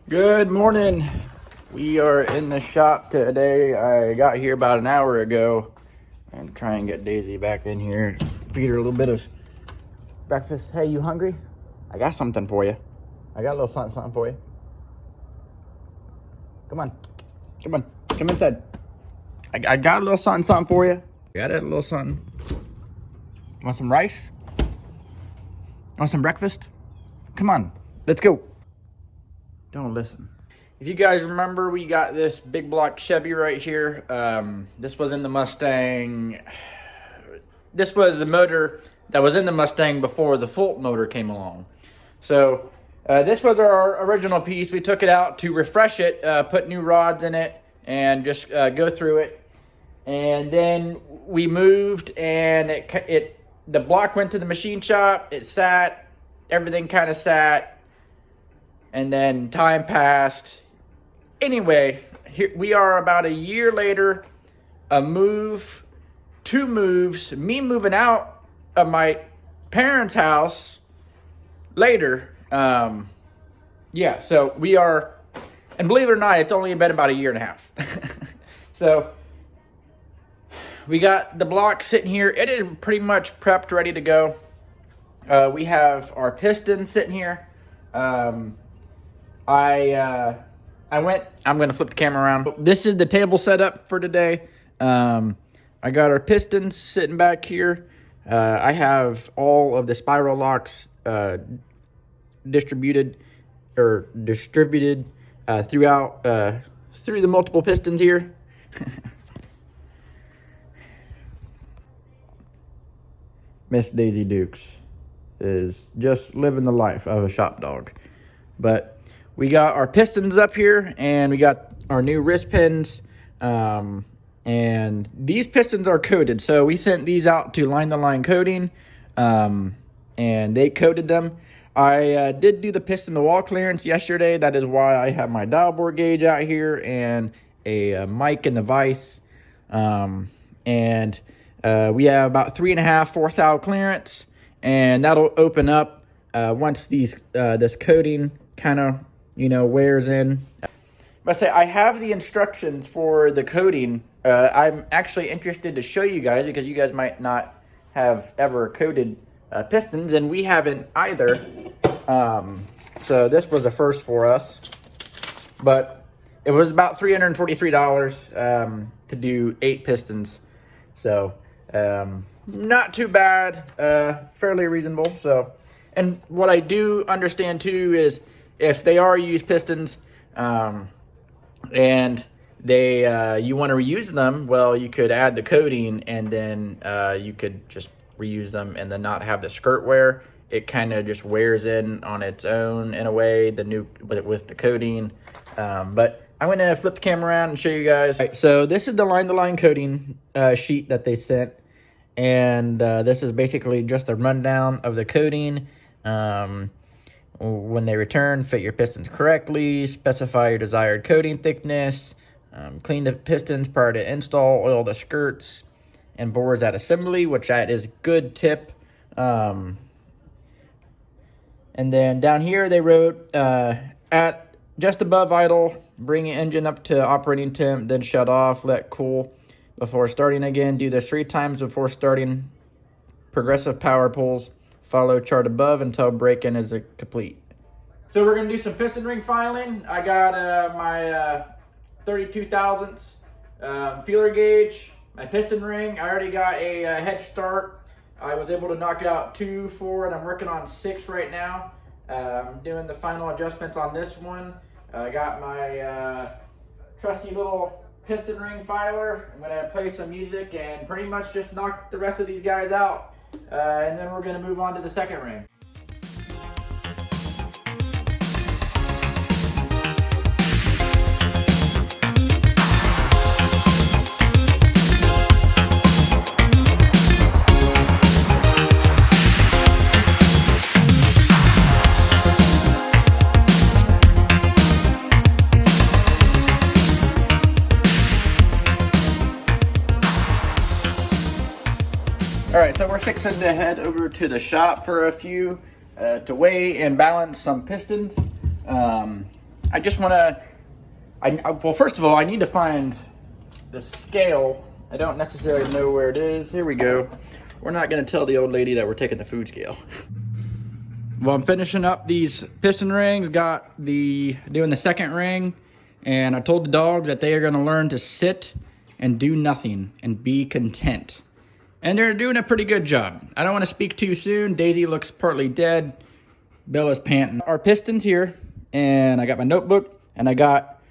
Good morning. We are in the shop today. I got here about an hour ago and try and get Daisy back in here. Feed her a little bit of breakfast. Hey, you hungry? I got something for you. I got a little something for you. Come on. Come inside. I got a little something for you. Got it, a little something. Want some rice? Want some breakfast? Come on, let's go. Don't listen. If you guys remember, we got this big block Chevy right here. This was in the Mustang. This was the motor that was in the Mustang before the Fulton motor came along. So this was our original piece. We took it out to refresh it, put new rods in it, and just go through it. And then we moved, and the block went to the machine shop. It sat. Everything kind of sat. And then time passed. Anyway, here we are about a year later. Two moves, me moving out of my parents' house later. Yeah, so we are, and believe it or not, it's only been about a year and a half. So we got the block sitting here. It is pretty much prepped, ready to go. We have our pistons sitting here. I'm going to flip the camera around. This is the table setup for today. I got our pistons sitting back here. I have all of the spiral locks distributed throughout through the multiple pistons here. Miss Daisy Dukes is just living the life of a shop dog. But we got our pistons up here, and we got our new wrist pins. And these pistons are coated. So we sent these out to line-to-line coating, and they coated them. I did do the piston-to-wall clearance yesterday. That is why I have my dial bore gauge out here and a mic in the vise. And we have about 3.5, 4 thou clearance, and that'll open up once this coating kind of wears in. But I have the instructions for the coating. I'm actually interested to show you guys because you guys might not have ever coated pistons, and we haven't either. So this was a first for us, but it was about $343 to do 8 pistons. So not too bad, fairly reasonable. So, and what I do understand too is if they are used pistons, and they you want to reuse them, well, you could add the coating, and then you could just reuse them and then not have the skirt wear. It kind of just wears in on its own in a way, with the coating. But I'm going to flip the camera around and show you guys. All right, so this is the line-to-line coating sheet that they sent, and this is basically just a rundown of the coating. When they return, fit your pistons correctly, specify your desired coating thickness, clean the pistons prior to install, oil the skirts and bores at assembly, which that is good tip. And then down here they wrote, at just above idle, bring your engine up to operating temp, then shut off, let cool before starting again. Do this 3 times before starting. Progressive power pulls. Follow chart above until break-in is complete. So we're going to do some piston ring filing. I got my 32 thousandths feeler gauge, my piston ring. I already got a head start. I was able to knock out 2, 4, and I'm working on 6 right now. I'm doing the final adjustments on this one. I got my trusty little piston ring filer. I'm going to play some music and pretty much just knock the rest of these guys out. And then we're going to move on to the second ring. All right, so we're fixing to head over to the shop for a few to weigh and balance some pistons. I just want to, well, first of all, I need to find the scale. I don't necessarily know where it is. Here we go. We're not going to tell the old lady that we're taking the food scale. Well, I'm finishing up these piston rings, doing the second ring, and I told the dogs that they are going to learn to sit and do nothing and be content. And they're doing a pretty good job. I don't want to speak too soon. Daisy looks partly dead. Bella's panting. Our pistons here, and I got my notebook, and I got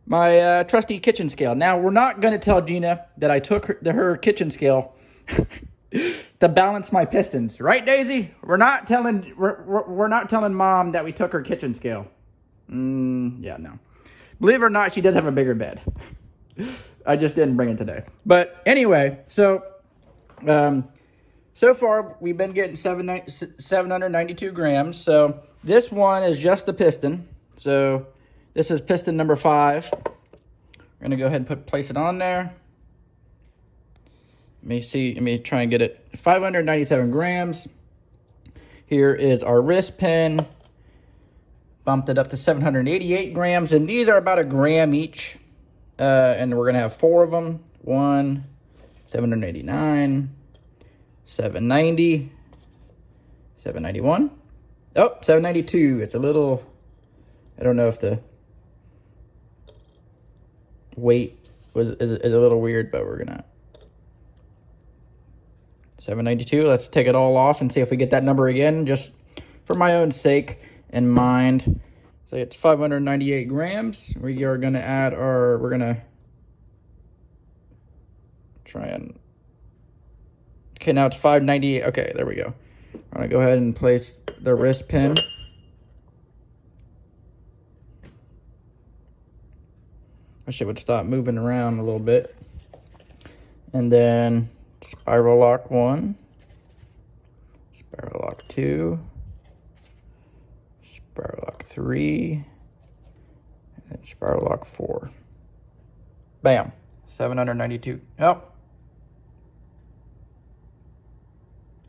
my trusty kitchen scale. Now, we're not going to tell Gina that I took her kitchen scale to balance my pistons, right, Daisy? We're not telling Mom that we took her kitchen scale. Yeah, no. Believe it or not, she does have a bigger bed. I just didn't bring it today. But anyway, so far we've been getting 792 grams. So this one is just the piston. So this is piston number 5. We're gonna go ahead and place it on there. Let me try and get it. 597 grams. Here is our wrist pin. Bumped it up to 788 grams, and these are about a gram each. And we're gonna have 4 of them. 789, 790, 791. Oh, 792. It's a little, I don't know if the weight is a little weird, but we're gonna 792. Let's take it all off and see if we get that number again, just for my own sake and mind. So it's 598 grams. We are gonna add we're gonna try and, okay, now it's 598. Okay, there we go. I'm gonna go ahead and place the wrist pin. Wish it would stop moving around a little bit. And then spiral lock 1, spiral lock 2, spiral lock 3, and then spiral lock 4. Bam, 792. Oh.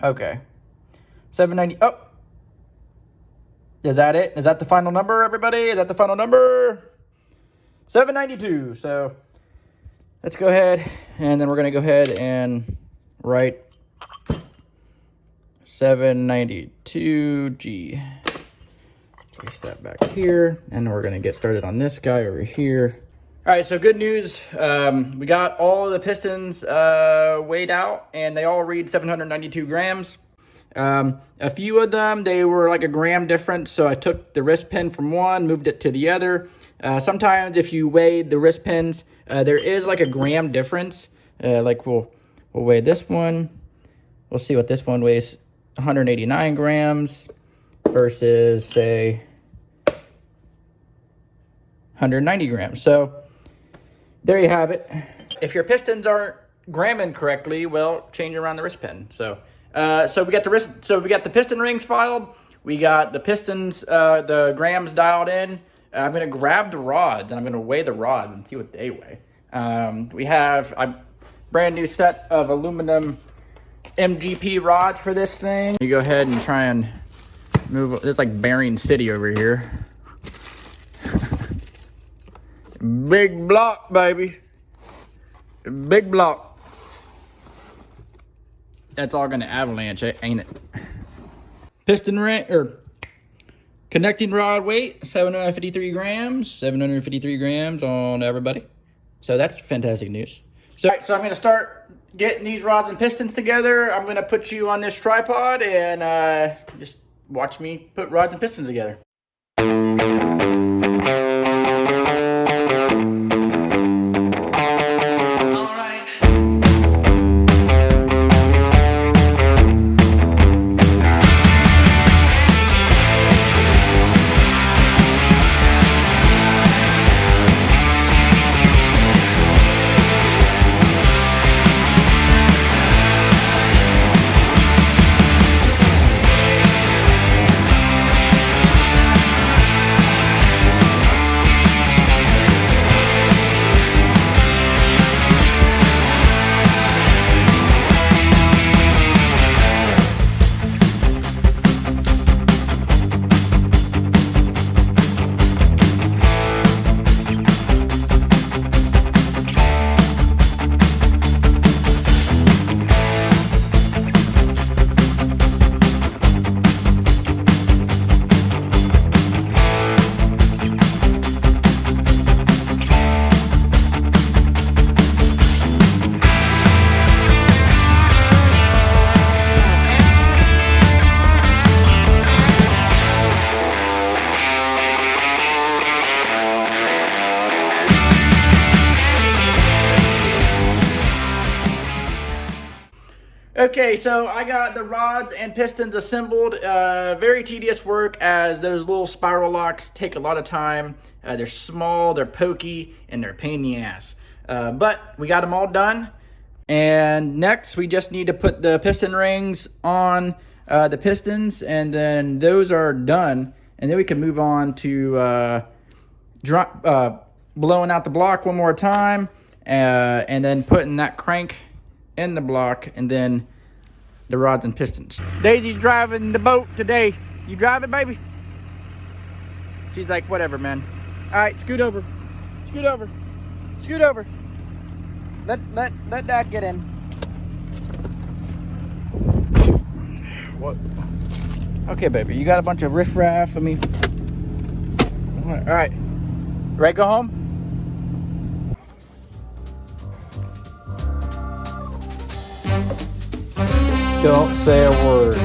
Okay. 790. Oh. Is that it? Is that the final number, everybody? Is that the final number? 792. So let's go ahead, and then we're going to go ahead and write 792G. Place that back here, and we're going to get started on this guy over here. All right, so good news. We got all the pistons weighed out, and they all read 792 grams. A few of them, they were like a gram difference, so I took the wrist pin from one, moved it to the other. Sometimes if you weigh the wrist pins, there is like a gram difference. Like we'll weigh this one. We'll see what this one weighs. 189 grams versus, say, 190 grams. So there you have it. If your pistons aren't gramming correctly, well, change around the wrist pin. So we got the piston rings filed. We got the pistons, the grams dialed in. I'm gonna grab the rods and I'm gonna weigh the rods and see what they weigh. We have a brand new set of aluminum MGP rods for this thing. You go ahead and try and move. It's like Bering City over here. Big block, baby. Big block. That's all gonna avalanche, ain't it? Piston ring or connecting rod weight, 753 grams. 753 grams on everybody. So that's fantastic news. So, all right, so I'm gonna start getting these rods and pistons together. I'm gonna put you on this tripod and just watch me put rods and pistons together. Okay, so I got the rods and pistons assembled. Very tedious work as those little spiral locks take a lot of time. They're small, they're pokey, and they're a pain in the ass. But we got them all done. And next, we just need to put the piston rings on the pistons, and then those are done. And then we can move on to blowing out the block one more time, and then putting that crank in the block, and then the rods and pistons. Daisy's driving the boat today. You drive it, baby? She's like, whatever, man. All right, scoot over. Scoot over. Scoot over. Let Dad get in. What? Okay, baby, you got a bunch of riffraff. I mean, all right. Ready to go home? Don't say a word.